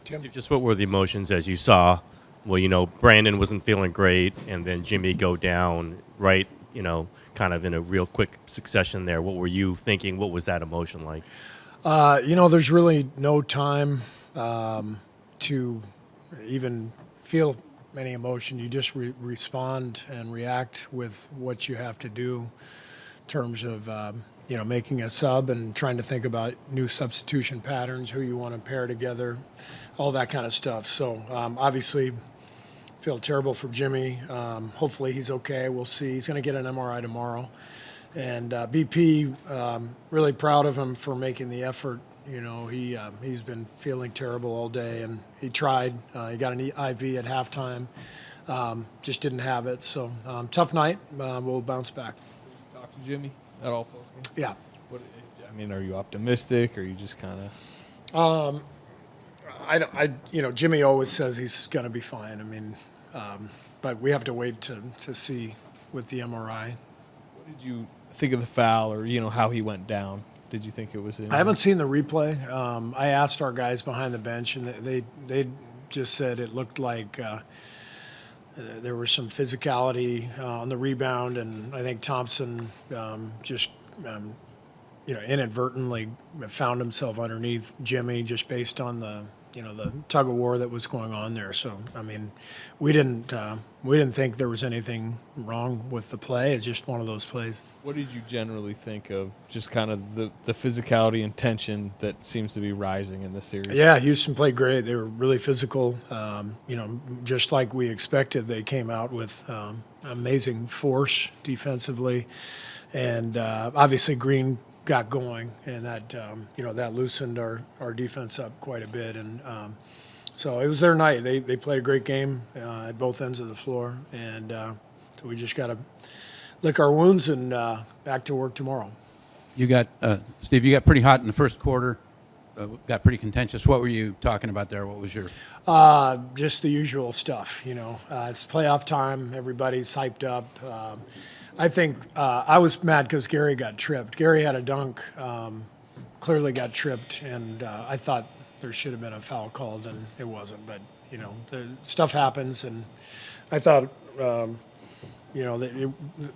Tim? Steve, just what were the emotions as you saw? Well, Brandon wasn't feeling great, and then Jimmy go down, right? Kind of in a real quick succession there. What were you thinking? What was that emotion like? There's really no time to even feel any emotion. You just respond and react with what you have to do in terms of, making a sub and trying to think about new substitution patterns, who you want to pair together, all that kind of stuff. So obviously, feel terrible for Jimmy. Hopefully he's okay. We'll see. He's going to get an MRI tomorrow. And BP, really proud of him for making the effort. He's been feeling terrible all day, and he tried. He got an IV at halftime, just didn't have it. So tough night. We'll bounce back. Talk to Jimmy at all post game? Yeah. Are you optimistic, or are you just kind of? Jimmy always says he's going to be fine. But we have to wait to see with the MRI. What did you think of the foul, or how he went down? Did you think it was in? I haven't seen the replay. I asked our guys behind the bench, and they just said it looked like there was some physicality on the rebound, and I think Thompson just inadvertently found himself underneath Jimmy just based on the tug of war that was going on there. So we didn't think there was anything wrong with the play. It's just one of those plays. What did you generally think of just kind of the physicality and tension that seems to be rising in this series? Yeah, Houston played great. They were really physical. Just like we expected, they came out with amazing force defensively, and obviously Green got going, and that that loosened our defense up quite a bit, and so it was their night. They played a great game at both ends of the floor, and so we just got to lick our wounds and back to work tomorrow. You got Steve. You got pretty hot in the first quarter. Got pretty contentious. What were you talking about there? What was your? Just the usual stuff. It's playoff time. Everybody's hyped up. I think I was mad because Gary got tripped. Gary had a dunk, clearly got tripped, and I thought there should have been a foul called, and it wasn't. But, the stuff happens, and I thought,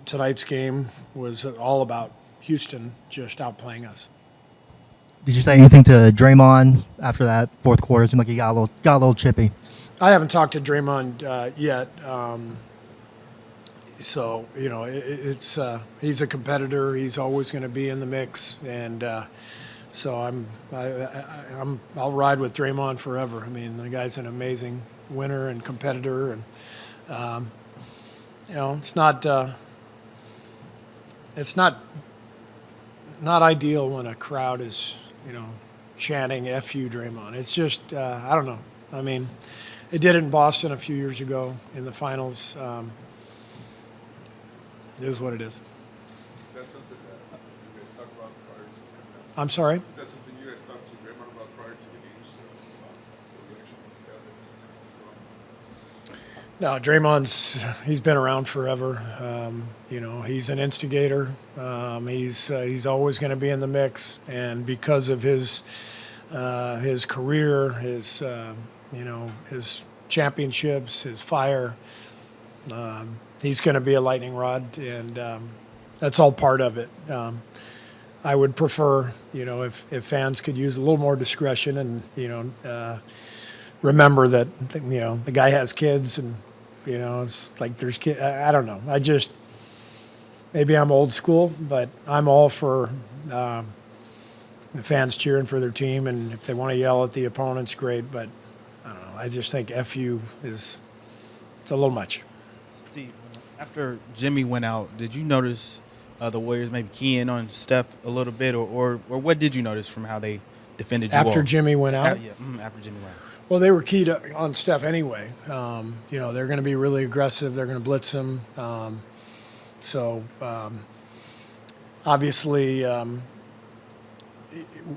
tonight's game was all about Houston just outplaying us. Did you say anything to Draymond after that fourth quarter? It seemed like he got a little chippy. I haven't talked to Draymond yet. So it's he's a competitor. He's always going to be in the mix, and so I'll ride with Draymond forever. The guy's an amazing winner and competitor, and it's not ideal when a crowd is chanting "F you, Draymond." It's just I don't know. It did it in Boston a few years ago in the finals. It is what it is. Is that something that you guys talk about prior to coming out? I'm sorry? Is that something you guys talked to Draymond about prior to the games? No, he's been around forever. He's an instigator. He's always going to be in the mix, and because of his career, his championships, his fire. He's going to be a lightning rod, and that's all part of it. I would prefer, if fans could use a little more discretion and, remember that, the guy has kids, and, it's like there's kids. I don't know. Maybe I'm old school, but I'm all for the fans cheering for their team, and if they want to yell at the opponents, great, but I don't know. I just think FU it's a little much. Steve, after Jimmy went out, did you notice the Warriors maybe keying on Steph a little bit, or what did you notice from how they defended you After all? Jimmy went out? After Jimmy went out. Well, they were keyed on Steph anyway. They're going to be really aggressive. They're going to blitz him. Obviously,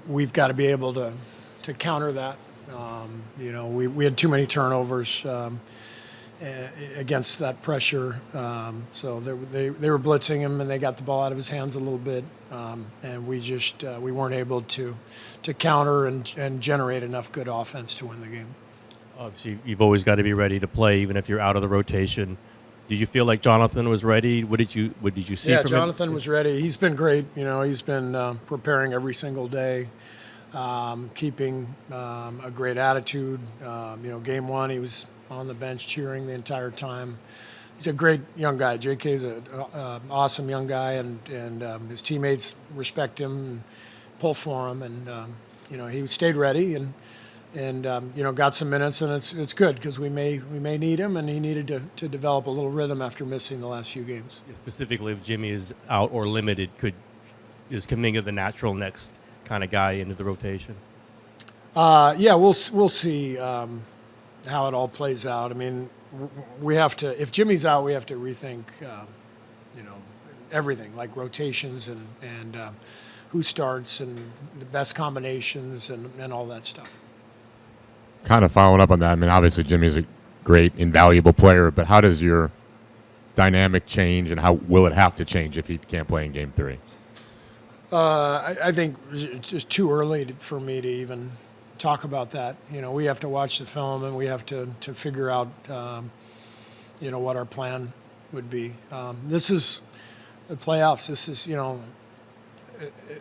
we've got to be able to counter that. We had too many turnovers. against that pressure. So they were blitzing him, and they got the ball out of his hands a little bit, and we weren't able to counter and generate enough good offense to win the game. Obviously, you've always got to be ready to play, even if you're out of the rotation. Did you feel like Jonathan was ready? What did you see Yeah, from Jonathan him? was ready. He's been great. He's been preparing every single day, keeping a great attitude. Game one, he was on the bench cheering the entire time. He's a great young guy. JK's an awesome young guy, and his teammates respect him and pull for him. And he stayed ready and got some minutes, and it's good because we may need him, and he needed to develop a little rhythm after missing the last few games. Specifically, if Jimmy is out or limited, is Kuminga the natural next kind of guy into the rotation? Yeah, we'll see how it all plays out. I mean, we have to. If Jimmy's out, we have to rethink, everything like rotations and who starts and the best combinations and all that stuff. Kind of following up on that, I mean, obviously Jimmy's a great, invaluable player, but how does your dynamic change, and how will it have to change if he can't play in Game 3? I think it's just too early for me to even talk about that. We have to watch the film, and we have to figure out, what our plan would be. This is the playoffs. This is,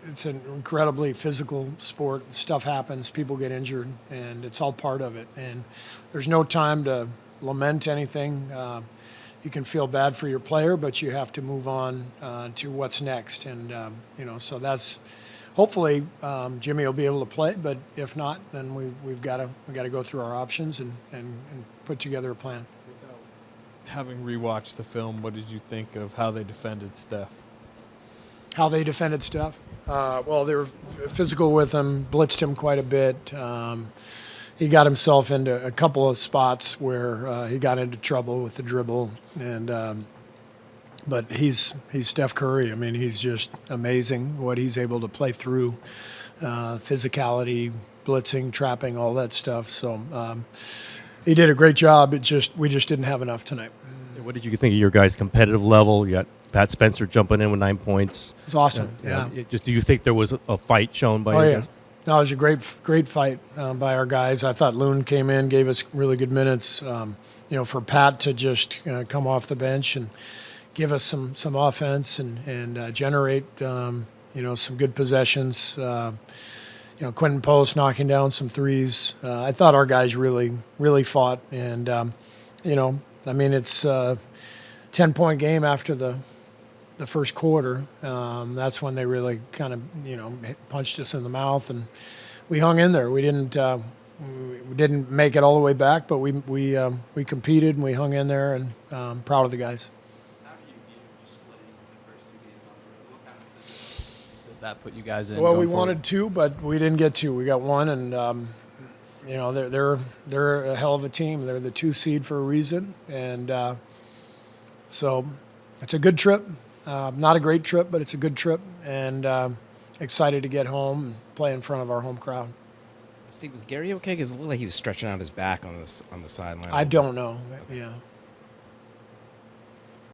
it's an incredibly physical sport. Stuff happens, people get injured, and it's all part of it. And there's no time to lament anything. You can feel bad for your player, but you have to move on to what's next. And so that's hopefully Jimmy will be able to play. But if not, then we've got to go through our options and put together a plan. Having rewatched the film, what did you think of how they defended Steph? How they defended Steph? Well, they were physical with him, blitzed him quite a bit. He got himself into a couple of spots where he got into trouble with the dribble, but he's Steph Curry. I mean, he's just amazing what he's able to play through, physicality, blitzing, trapping, all that stuff. So he did a great job. We just didn't have enough tonight. What did you think of your guys' competitive level? You got Pat Spencer jumping in with 9 points. It was awesome. Yeah. Do you think there was a fight shown by you guys? No, it was a great fight by our guys. I thought Loon came in, gave us really good minutes. For Pat to just come off the bench and give us some offense and generate some good possessions. Quentin Post knocking down some threes. I thought our guys really fought, and it's a 10-point game after the first quarter. That's when they really kind of punched us in the mouth, and we hung in there. We didn't make it all the way back, but we competed and we hung in there, and proud of the guys. How do you view splitting the first 2 games on the road? What kind of does that put you guys in? Well, we going forward? wanted 2, but we didn't get 2. We got 1, and they're a hell of a team. They're the 2 seed for a reason, and so it's a good trip. Not a great trip, but it's a good trip, and excited to get home and play in front of our home crowd. Steve, was Gary okay? Because it looked like he was stretching out his back on the sideline. I don't know. Yeah.